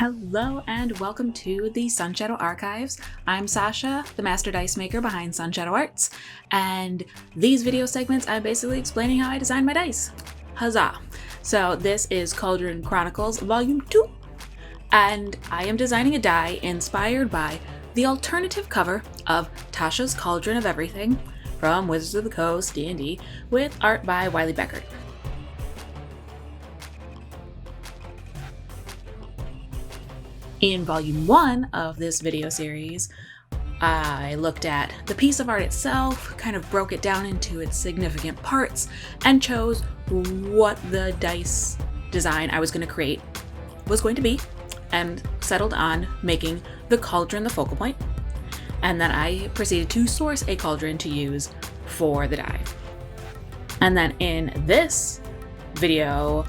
Hello and welcome to the Sunshadeau Archives. I'm Sasha, the master dice maker behind Sunshadeau Arts, and these video segments I'm basically explaining how I design my dice. Huzzah! So this is Cauldron Chronicles Volume 2, and I am designing a die inspired by the alternative cover of Tasha's Cauldron of Everything from Wizards of the Coast D&D with art by Wiley Beckert. In Volume 1 of this video series, I looked at the piece of art itself, kind of broke it down into its significant parts, and chose what the dice design I was going to create was going to be, and settled on making the cauldron the focal point. And then I proceeded to source a cauldron to use for the die. And then in this video,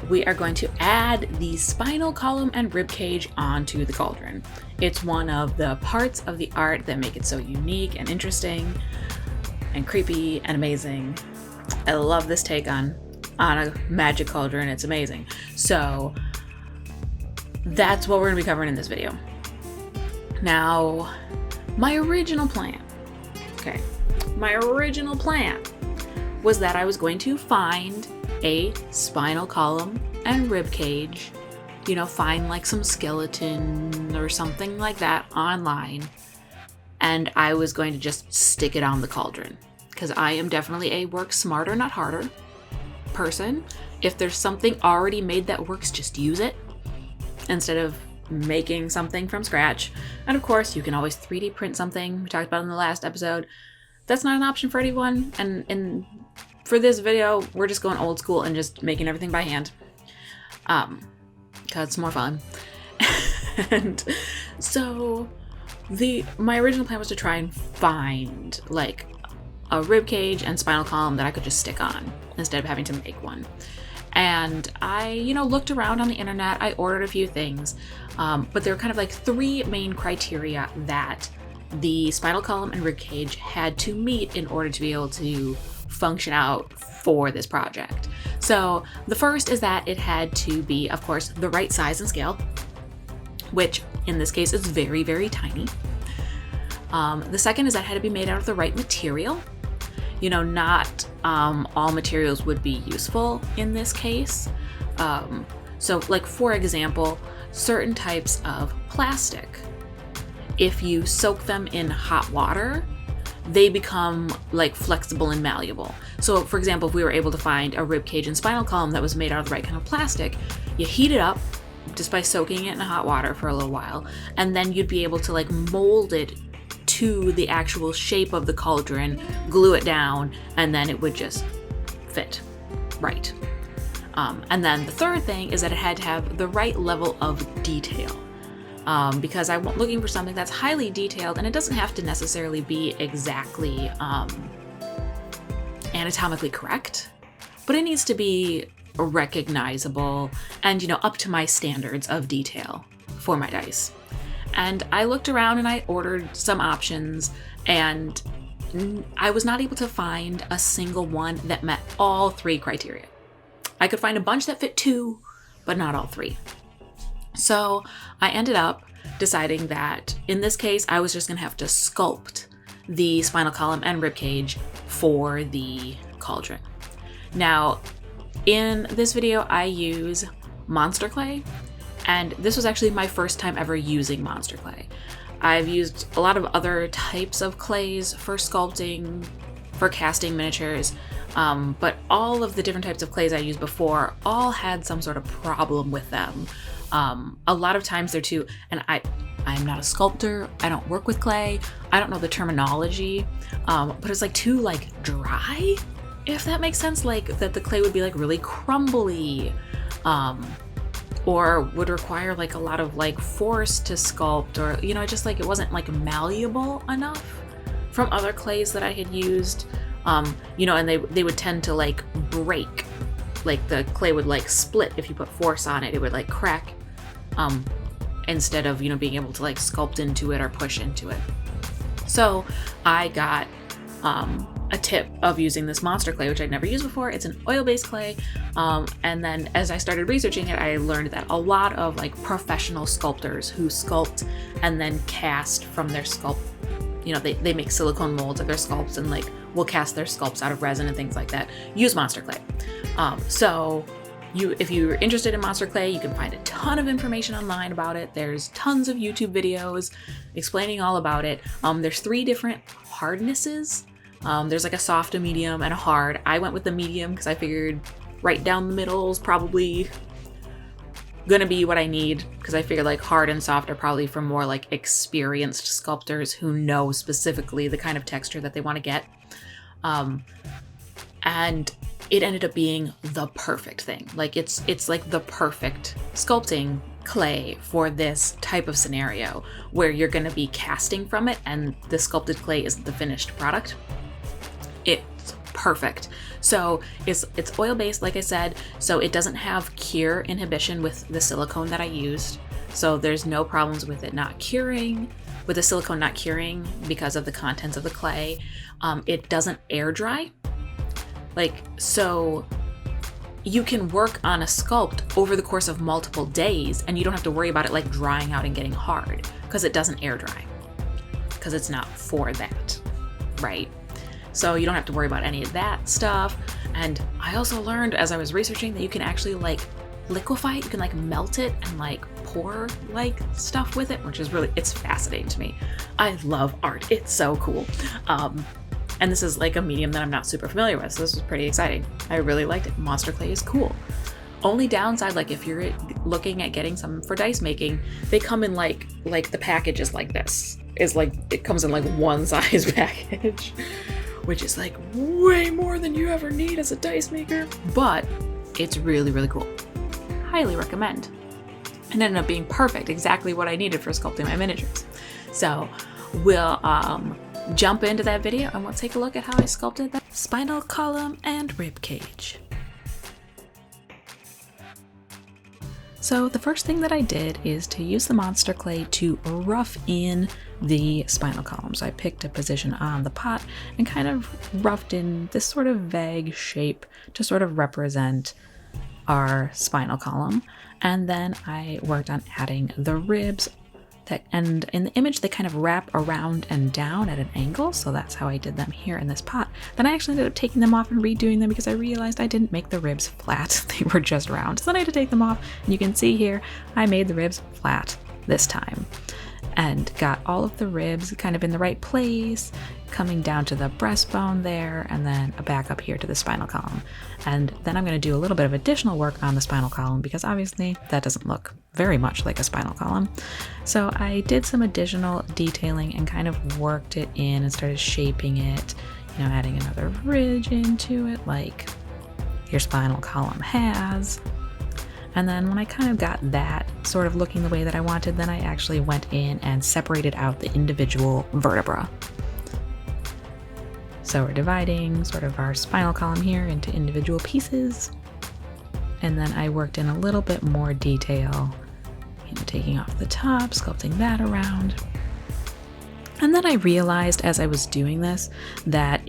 we are going to add the spinal column and ribcage onto the cauldron. It's one of the parts of the art that make it so unique and interesting and creepy and amazing. I love this take on a magic cauldron. It's amazing. So that's what we're going to be covering in this video. Now, my original plan was that I was going to find a spinal column and rib cage, find like some skeleton or something like that online, and I was going to just stick it on the cauldron, because I am definitely a work smarter, not harder person. If there's something already made that works, just use it instead of making something from scratch. And of course, you can always 3D print something. We talked about in the last episode. That's not an option for anyone, and for this video, we're just going old school and just making everything by hand, because it's more fun. And so my original plan was to try and find like a rib cage and spinal column that I could just stick on instead of having to make one. And I, looked around on the internet. I ordered a few things, but there were kind of like three main criteria that the spinal column and rib cage had to meet in order to be able to function out for this project. So the first is that it had to be, of course, the right size and scale, which in this case is very, very tiny. The second is that it had to be made out of the right material. Not all materials would be useful in this case. So like, for example, certain types of plastic, if you soak them in hot water, they become like flexible and malleable. So for example, if we were able to find a rib cage and spinal column that was made out of the right kind of plastic, you heat it up just by soaking it in hot water for a little while, and then you'd be able to like mold it to the actual shape of the cauldron, glue it down, and then it would just fit right. And then the third thing is that it had to have the right level of detail. Because I'm looking for something that's highly detailed, and it doesn't have to necessarily be exactly anatomically correct, but it needs to be recognizable and, up to my standards of detail for my dice. And I looked around and I ordered some options, and I was not able to find a single one that met all three criteria. I could find a bunch that fit two, but not all three. So I ended up deciding that in this case, I was just going to have to sculpt the spinal column and ribcage for the cauldron. Now, in this video, I use monster clay, and this was actually my first time ever using monster clay. I've used a lot of other types of clays for sculpting, for casting miniatures, but all of the different types of clays I used before all had some sort of problem with them. A lot of times they're too, and I'm not a sculptor, I don't work with clay, I don't know the terminology, but it's like too like dry, if that makes sense, like that the clay would be like really crumbly, or would require like a lot of like force to sculpt, or just like it wasn't like malleable enough from other clays that I had used, and they would tend to like break, like the clay would like split if you put force on it, it would like crack, instead of being able to like sculpt into it or push into it. So I got a tip of using this monster clay, which I'd never used before. It's an oil-based clay. And then as I started researching it, I learned that a lot of like professional sculptors who sculpt and then cast from their sculpt, you know, they make silicone molds of their sculpts and like will cast their sculpts out of resin and things like that, use monster clay. So if you're interested in monster clay, you can find a ton of information online about it. There's tons of YouTube videos explaining all about it. There's 3 different hardnesses. There's like a soft, a medium, and a hard. I went with the medium because I figured right down the middle is probably gonna be what I need, because I figured like hard and soft are probably for more like experienced sculptors who know specifically the kind of texture that they want to get. And it ended up being the perfect thing. Like it's like the perfect sculpting clay for this type of scenario where you're going to be casting from it and the sculpted clay isn't the finished product. It's perfect. So it's oil-based, like I said, so it doesn't have cure inhibition with the silicone that I used. So there's no problems with it not curing, with the silicone not curing because of the contents of the clay. It doesn't air dry. Like, so you can work on a sculpt over the course of multiple days and you don't have to worry about it like drying out and getting hard because it doesn't air dry, because it's not for that, right? So you don't have to worry about any of that stuff. And I also learned as I was researching that you can actually like liquefy it. You can like melt it and like pour like stuff with it, which is really, it's fascinating to me. I love art. It's so cool. And this is like a medium that I'm not super familiar with, so this was pretty exciting. I really liked it. Monster clay is cool. Only downside, like if you're looking at getting some for dice making, they come in like the package is like this. Is like, it comes in like one size package, which is like way more than you ever need as a dice maker. But it's really, really cool. Highly recommend. And ended up being perfect, exactly what I needed for sculpting my miniatures. So we'll jump into that video and we'll take a look at how I sculpted that spinal column and rib cage. So the first thing that I did is to use the monster clay to rough in the spinal column. So I picked a position on the pot and kind of roughed in this sort of vague shape to sort of represent our spinal column. And then I worked on adding the ribs. And in the image, they kind of wrap around and down at an angle, so that's how I did them here in this pot. Then I actually ended up taking them off and redoing them because I realized I didn't make the ribs flat. They were just round. So then I had to take them off, and you can see here, I made the ribs flat this time. And got all of the ribs kind of in the right place, coming down to the breastbone there, and then back up here to the spinal column. And then I'm going to do a little bit of additional work on the spinal column because obviously that doesn't look very much like a spinal column. So I did some additional detailing and kind of worked it in and started shaping it, you know, adding another ridge into it like your spinal column has. And then when I kind of got that sort of looking the way that I wanted, then I actually went in and separated out the individual vertebra. So we're dividing sort of our spinal column here into individual pieces. And then I worked in a little bit more detail, you know, taking off the top, sculpting that around. And then I realized as I was doing this that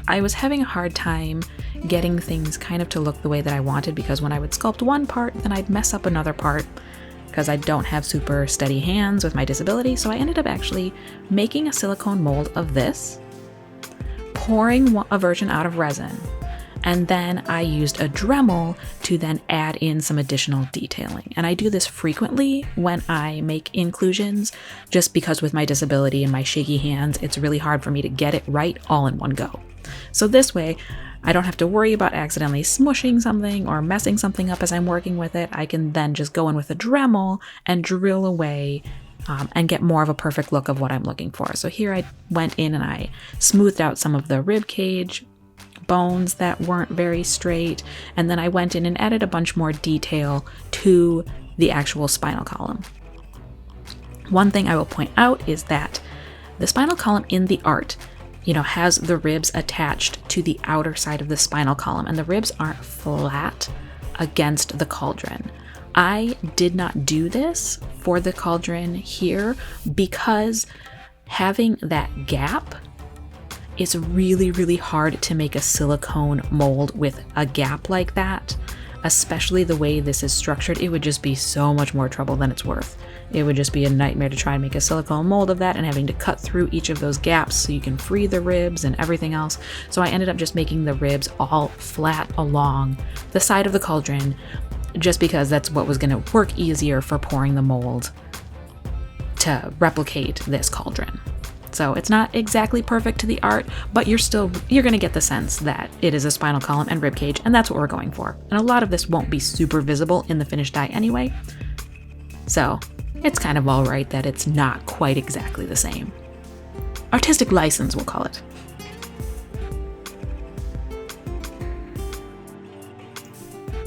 I was having a hard time getting things kind of to look the way that I wanted, because when I would sculpt one part, then I'd mess up another part because I don't have super steady hands with my disability. So I ended up actually making a silicone mold of this, pouring a version out of resin, and then I used a Dremel to then add in some additional detailing. And I do this frequently when I make inclusions, just because with my disability and my shaky hands, it's really hard for me to get it right all in one go. So this way, I don't have to worry about accidentally smushing something or messing something up as I'm working with it. I can then just go in with a Dremel and drill away and get more of a perfect look of what I'm looking for. So here I went in and I smoothed out some of the rib cage bones that weren't very straight, and then I went in and added a bunch more detail to the actual spinal column. One thing I will point out is that the spinal column in the art, you know, has the ribs attached to the outer side of the spinal column, and the ribs aren't flat against the cauldron. I did not do this for the cauldron here because having that gap It's really, really hard to make a silicone mold with a gap like that, especially the way this is structured. It would just be so much more trouble than it's worth. It would just be a nightmare to try and make a silicone mold of that and having to cut through each of those gaps so you can free the ribs and everything else. So I ended up just making the ribs all flat along the side of the cauldron, just because that's what was going to work easier for pouring the mold to replicate this cauldron. So it's not exactly perfect to the art, but you're going to get the sense that it is a spinal column and rib cage, and that's what we're going for. And a lot of this won't be super visible in the finished die anyway. So it's kind of all right that it's not quite exactly the same. Artistic license, we'll call it.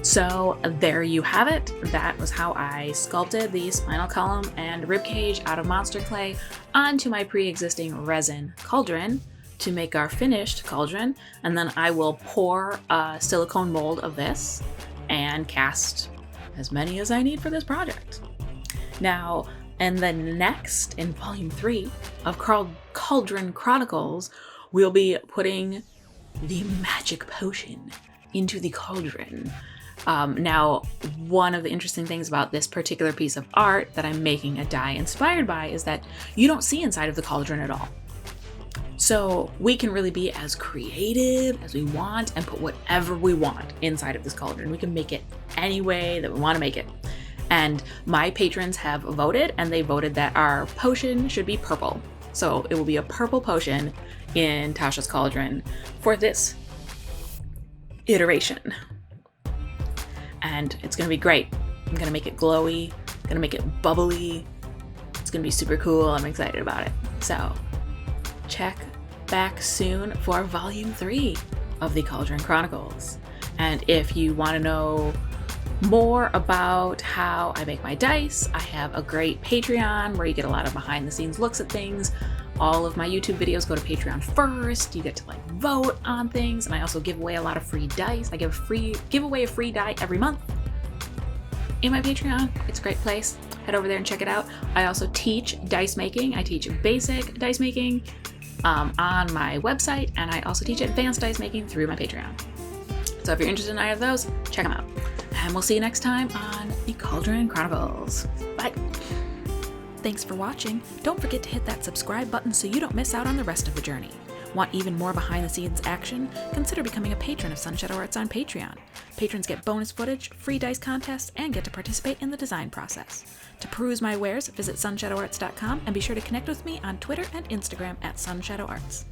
So there you have it. That was how I sculpted the spinal column and ribcage out of monster clay onto my pre-existing resin cauldron to make our finished cauldron. And then I will pour a silicone mold of this and cast as many as I need for this project. Now, and then next in volume 3 of Cauldron Chronicles, we'll be putting the magic potion into the cauldron. Now, one of the interesting things about this particular piece of art that I'm making a die inspired by is that you don't see inside of the cauldron at all. So we can really be as creative as we want and put whatever we want inside of this cauldron. We can make it any way that we want to make it. And my patrons have voted, and they voted that our potion should be purple. So it will be a purple potion in Tasha's cauldron for this iteration. And it's gonna be great. I'm gonna make it glowy, gonna make it bubbly. It's gonna be super cool. I'm excited about it. So check back soon for volume 3 of the Cauldron Chronicles. And if you wanna know more about how I make my dice, I have a great Patreon where you get a lot of behind the scenes looks at things. All of my YouTube videos go to Patreon first. You get to vote on things, and I also give away a lot of free dice. I give away a free die every month in my Patreon. It's a great place. Head over there and check it out. I also teach dice making. I teach basic dice making on my website, and I also teach advanced dice making through my Patreon. So if you're interested in either of those, check them out. And we'll see you next time on the Cauldron Chronicles. Bye. Thanks for watching. Don't forget to hit that subscribe button so you don't miss out on the rest of the journey. Want even more behind the scenes action? Consider becoming a patron of Sunshadeau Arts on Patreon. Patrons get bonus footage, free dice contests, and get to participate in the design process. To peruse my wares, visit sunshadowarts.com and be sure to connect with me on Twitter and Instagram at Sunshadeau Arts.